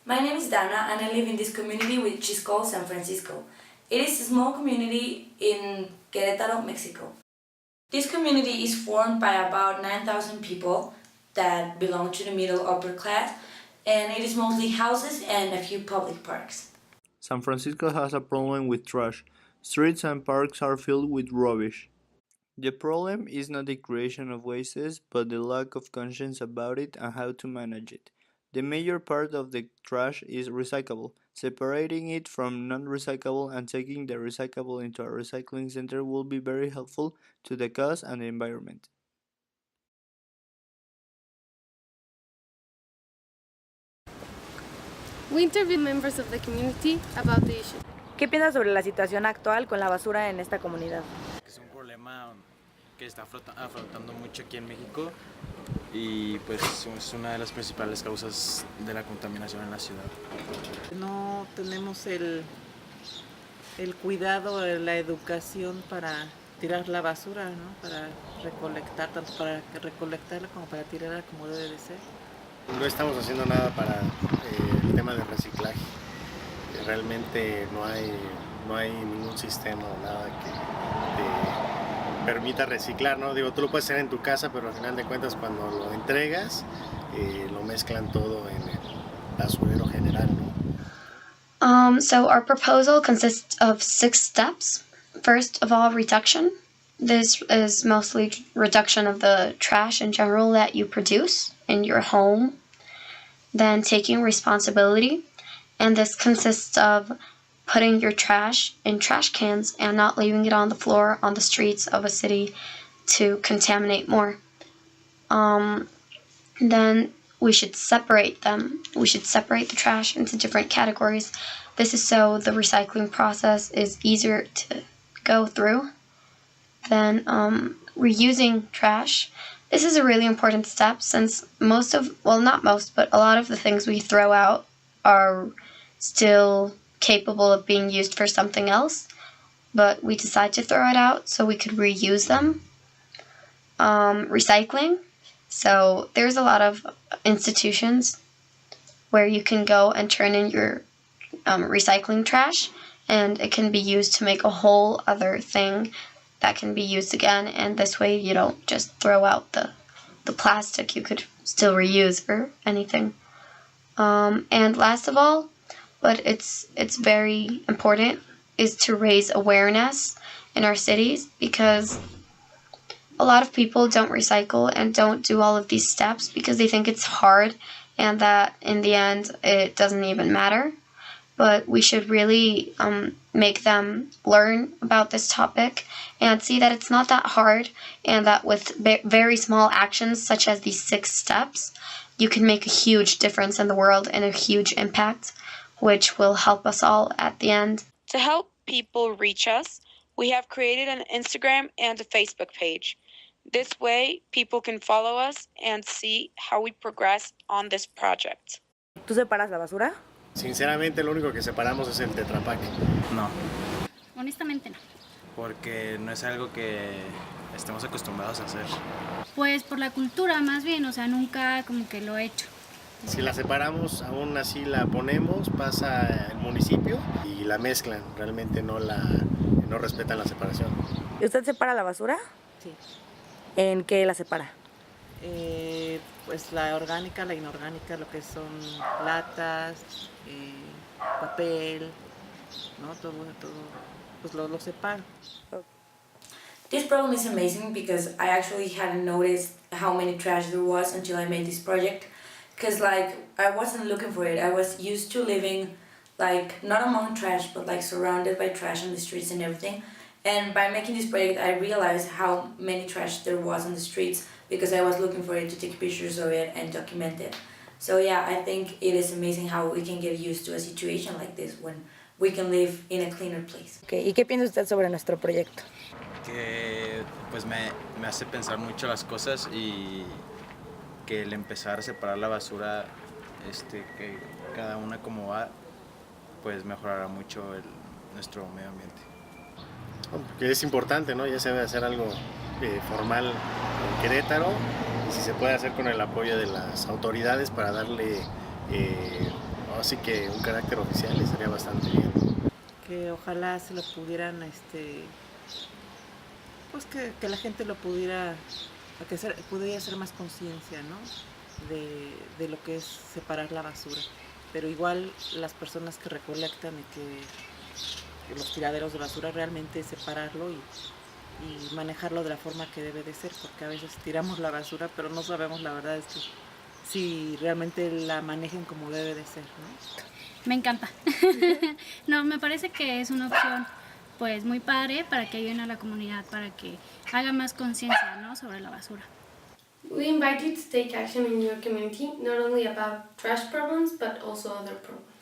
My name is Dana and I live in this community which is called San Francisco. It is a small community in Querétaro, Mexico. This community is formed by about 9,000 people that belong to the middle upper class, and it is mostly houses and a few public parks. San Francisco has a problem with trash. Streets and parks are filled with rubbish. The problem is not the creation of wastes, but the lack of conscience about it and how to manage it. The major part of the trash is recyclable. Separating it from non-recyclable and taking the recyclable into a recycling center will be very helpful to the cause and the environment. We interviewed members of the community about the issue. ¿Qué piensas sobre la situación actual con la basura en esta comunidad? Es un problema que está afrontando mucho aquí en México y pues es una de las principales causas de la contaminación en la ciudad. No tenemos el cuidado, la educación para tirar la basura, ¿no? Para recolectar, tanto para recolectarla como para tirarla como debe de ser. No estamos haciendo nada para el tema de reciclaje. Realmente no hay ningún sistema o nada que te permita reciclar, ¿no? Digo, tú lo puedes hacer en tu casa, pero al final de cuentas cuando lo entregas, lo mezclan todo en el basurero general, ¿no? So our proposal consists of 6 steps. First of all, reduction. This is mostly reduction of the trash in general that you produce in your home. Then taking responsibility. And this consists of putting your trash in trash cans and not leaving it on the floor on the streets of a city to contaminate more. Then we should separate them. We should separate the trash into different categories. This is so the recycling process is easier to go through. Then reusing trash. This is a really important step since not most, but a lot of the things we throw out are still capable of being used for something else, but we decide to throw it out so we could reuse them. Recycling. So there's a lot of institutions where you can go and turn in your recycling trash, and it can be used to make a whole other thing that can be used again, and this way you don't just throw out the plastic, you could still reuse or anything. And last of all, but it's very important, is to raise awareness in our cities, because a lot of people don't recycle and don't do all of these steps because they think it's hard and that in the end it doesn't even matter. But we should really make them learn about this topic and see that it's not that hard, and that with very small actions such as these 6 steps, you can make a huge difference in the world and a huge impact, which will help us all at the end. To help people reach us, we have created an Instagram and a Facebook page. This way, people can follow us and see how we progress on this project. ¿Tú separas la basura? Sinceramente lo único que separamos es el Tetra Pak. No, Honestamente no. porque no es algo que estemos acostumbrados a hacer. Pues por la cultura más bien, o sea, nunca como que lo he hecho. Si la separamos, aún así la ponemos, pasa el municipio y la mezclan. Realmente no respetan la separación. ¿Y usted separa la basura? Sí. ¿En qué la separa? Pues la orgánica, la inorgánica, lo que son latas, papel, ¿no? Todo, pues lo separo. This problem is amazing because I actually hadn't noticed how many trash there was until I made this project. Because I wasn't looking for it. I was used to living not among trash, but surrounded by trash on the streets and everything. And by making this project, I realized how many trash there was on the streets because I was looking for it to take pictures of it and document it. So yeah, I think it is amazing how we can get used to a situation like this when we can live in a cleaner place. Okay. ¿Y qué piensa usted sobre nuestro proyecto? Que pues me hace pensar mucho las cosas y que el empezar a separar la basura, que cada una como va, pues mejorará mucho nuestro medio ambiente. Porque es importante, ¿no? Ya se debe hacer algo formal en Querétaro, y si se puede hacer con el apoyo de las autoridades para darle así que un carácter oficial estaría bastante bien. Que ojalá se lo pudieran, pues que la gente lo pudiera, pudiera hacer más conciencia, ¿no? De lo que es separar la basura. Pero igual las personas que recolectan y que los tiraderos de basura realmente separarlo y manejarlo de la forma que debe de ser, porque a veces tiramos la basura pero no sabemos la verdad es que si realmente la manejen como debe de ser, ¿no? Me encanta. No, me parece que es una opción pues muy padre para que ayuden a la comunidad, para que haga más conciencia, ¿no?, sobre la basura. We invite you to take action in your community, not only about trash problems, but also other problems.